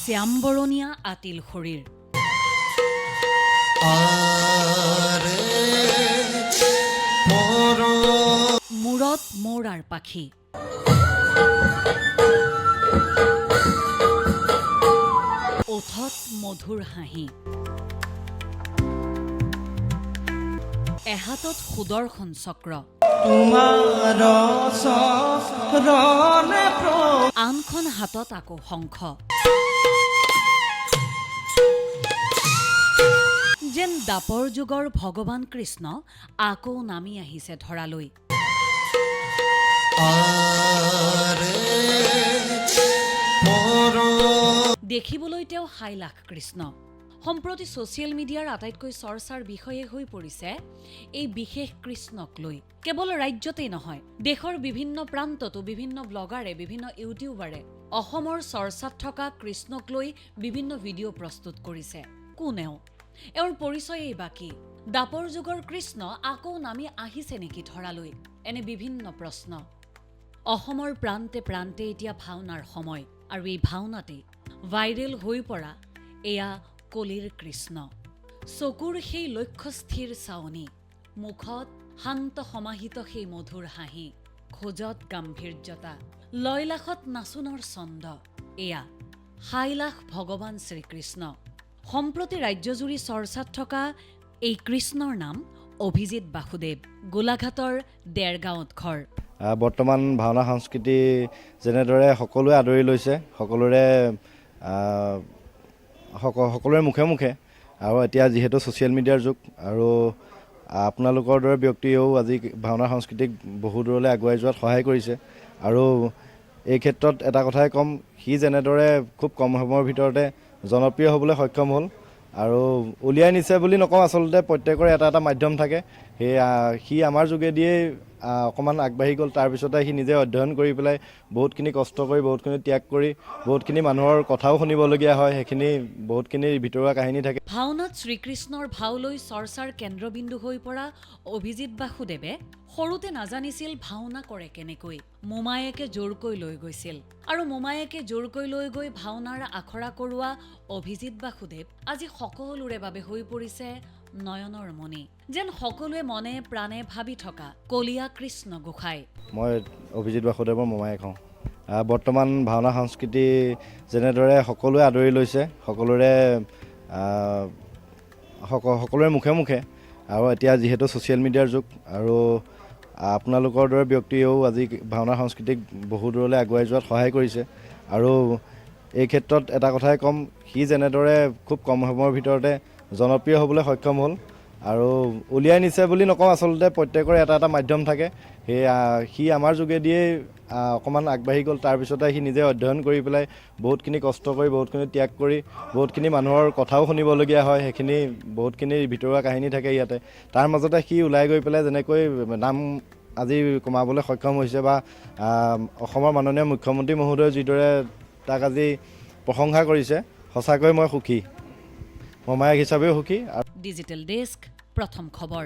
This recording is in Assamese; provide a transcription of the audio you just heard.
শ্যামবৰণীয়া আতিল শৰীৰ মূৰত মৌৰাৰ পাখি ওঠত মধুৰ হাঁহি এহাতত সুদৰ্শন চক্ৰ আনখন হাতত আকৌ শংখ যেন দাপৰ যুগৰ ভগৱান কৃষ্ণ আকৌ নামি আহিছে ধৰালৈ দেখিবলৈ তেওঁ হাইলাখ কৃষ্ণ সম্প্ৰতি ছ'চিয়েল মিডিয়াৰ আটাইতকৈ চৰ্চাৰ বিষয়ে হৈ পৰিছে এই বিশেষ কৃষ্ণক লৈ কেৱল ৰাজ্যতেই নহয় দেশৰ বিভিন্ন প্ৰান্ততো বিভিন্ন ব্লগাৰে বিভিন্ন ইউটিউবাৰে অসমৰ চৰ্চাত থকা কৃষ্ণক লৈ বিভিন্ন ভিডিঅ' প্ৰস্তুত কৰিছে কোনেও এওঁৰ পৰিচয়েই বাকী দাপৰ যুগৰ কৃষ্ণ আকৌ নামি আহিছে নেকি ধৰালৈ এনে বিভিন্ন প্ৰশ্ন অসমৰ প্ৰান্তে প্ৰান্তে এতিয়া ভাওনাৰ সময় আৰু এই ভাওনাতে ভাইৰেল হৈ পৰা এয়া কলিৰ কৃষ্ণ চকুৰ সেই লক্ষ্যস্থিৰ চাৱনি মুখত শান্ত সমাহিত সেই মধুৰ হাঁহি খোজত গাম্ভীৰ্যতা লয়লাসত নাচোনৰ ছন্দ এয়া হাইলাখ ভগৱান শ্ৰীকৃষ্ণ সম্প্ৰতি ৰাজ্যজুৰি চৰ্চাত থকা এই কৃষ্ণৰ নাম অভিজিত বাসুদেৱ গোলাঘাটৰ দেৰগাঁৱত ঘৰ বৰ্তমান ভাওনা সংস্কৃতি যেনেদৰে সকলোৱে আদৰি লৈছে সকলোৰে মুখে মুখে আৰু এতিয়া যিহেতু ছ'চিয়েল মিডিয়াৰ যুগ আৰু আপোনালোকৰ দৰে ব্যক্তিয়েও আজি ভাওনা সংস্কৃতিক বহু দূৰলৈ আগুৱাই যোৱাত সহায় কৰিছে আৰু এই ক্ষেত্ৰত এটা কথাই ক'ম সি যেনেদৰে খুব কম সময়ৰ ভিতৰতে জনপ্ৰিয় হ'বলৈ সক্ষম হ'ল আৰু উলিয়াই নিছে বুলি নকওঁ আচলতে প্ৰত্যেকৰে এটা এটা মাধ্যম থাকে সি আমাৰ যোগেদিয়েই অকণমান আগবাঢ়ি গ'ল তাৰপিছতে সি নিজে অধ্যয়ন কৰি পেলাই বহুতখিনি কষ্ট কৰি বহুতখিনি ত্যাগ কৰি বহুতখিনি মানুহৰ কথাও শুনিবলগীয়া হয় সেইখিনি বহুতখিনি ভিতৰুৱা কাহিনী থাকে ভাওনাত শ্ৰীকৃষ্ণৰ ভাও লৈ চৰ্চাৰ কেন্দ্ৰবিন্দু হৈ পৰা অভিজিত বাসুদেৱে সৰুতে নাজানিছিল ভাওনা কৰে কেনেকৈ মোমায়েকে জোৰকৈ লৈ গৈছিল আৰু মোমায়েকে জোৰকৈ লৈ গৈ ভাওনাৰ আখৰা কৰোৱা অভিজিত বাসুদেৱ আজি সকলোৰে বাবে হৈ পৰিছে নয়নৰ মণি যেন সকলোৱে মনে প্ৰাণে ভাবি থকা কলীয়া কৃষ্ণ গোসাঁই মই অভিজিত বাসুদেৱৰ মোমায়েক হওঁ বৰ্তমান ভাওনা সংস্কৃতি যেনেদৰে সকলোৱে আদৰি লৈছে সকলোৰে মুখে মুখে আৰু এতিয়া যিহেতু ছ'চিয়েল মিডিয়াৰ যুগ আৰু আপোনালোকৰ দৰে ব্যক্তিয়েও আজি ভাওনা সংস্কৃতিক বহু দূৰলৈ আগুৱাই যোৱাত সহায় কৰিছে আৰু এই ক্ষেত্ৰত এটা কথাই ক'ম সি যেনেদৰে খুব কম সময়ৰ ভিতৰতে জনপ্ৰিয় হ'বলৈ সক্ষম হ'ল আৰু উলিয়াই নিছে বুলি নকওঁ আচলতে প্ৰত্যেকৰে এটা এটা মাধ্যম থাকে সি আমাৰ যোগেদিয়েই অকণমান আগবাঢ়ি গ'ল তাৰপিছতে সি নিজে অধ্যয়ন কৰি পেলাই বহুতখিনি কষ্ট কৰি বহুতখিনি ত্যাগ কৰি বহুতখিনি মানুহৰ কথাও শুনিবলগীয়া হয় সেইখিনি বহুতখিনি ভিতৰুৱা কাহিনী থাকে ইয়াতে তাৰ মাজতে সি ওলাই গৈ পেলাই যেনেকৈ নাম আজি কমাবলৈ সক্ষম হৈছে বা অসমৰ মাননীয় মুখ্যমন্ত্ৰী মহোদয়ে যিদৰে তাক আজি প্ৰশংসা কৰিছে সঁচাকৈ মই সুখী মোমায়েক হিচাপেও সুখী ডিজিটেল ডেস্ক প্ৰথম খবৰ।